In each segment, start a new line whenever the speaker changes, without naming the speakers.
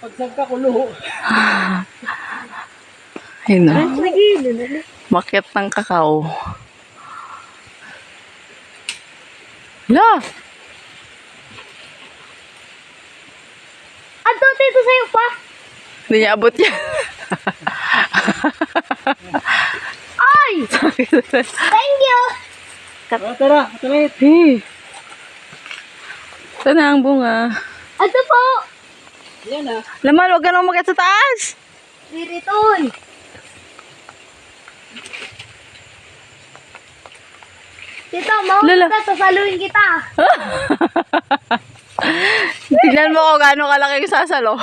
Pagsagka ko luho.
Ayun na. Makyat ng kakao. La!
Ato, tito sa'yo pa.
Hindi niya abot yan.
Ay! Thank you!
Tara, tara.
Hey. Ito na ang bunga.
Ato po!
Yan ah.
Lamal, huwag ka nang umakyat sa taas.
Diriton! Tito,
Lala.
mahuli ka, sasaluhin kita.
Tignan mo kung gaano kalaki yung sasalo.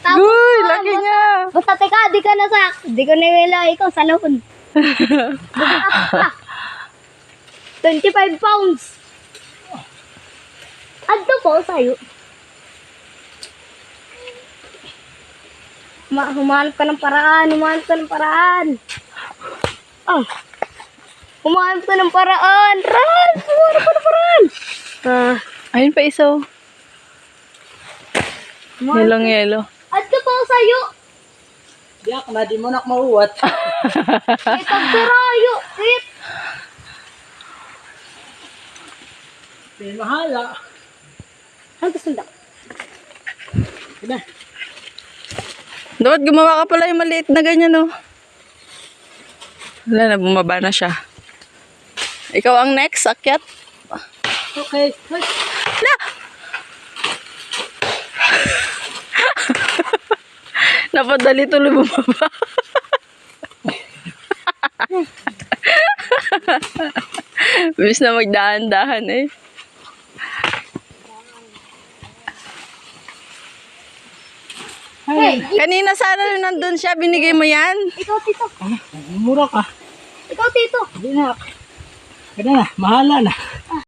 Tapos,
Uy, laki niya.
Basta teka, di ka na di ko niwala ikaw sa loon. 25 pounds. Adto po sa'yo. Humanap ka ng paraan, humanap ka ng paraan. Ah. Humanap ka ng paraan. Ran! Humanap ka ng paraan.
Ayun pa isa. Yelong yelo.
Adto po sa'yo.
Diyak na, di mo nak mauwat.
Itag sarayo. It.
May mahala.
Ano gusto nda?
Ina.
Dapat gumawa ka pala yung maliit na ganyan, no? Wala na, bumaba na siya. Ikaw ang next, akyat.
Okay. Ay.
Na! Napadali tuloy bumaba. Bis na magdahan-dahan eh.
Hey,
Kanina sana nung nandun siya, binigay mo yan?
ikaw tito.
Mura ka.
Ikaw tito.
Hindi na. Kaya na, mahala na.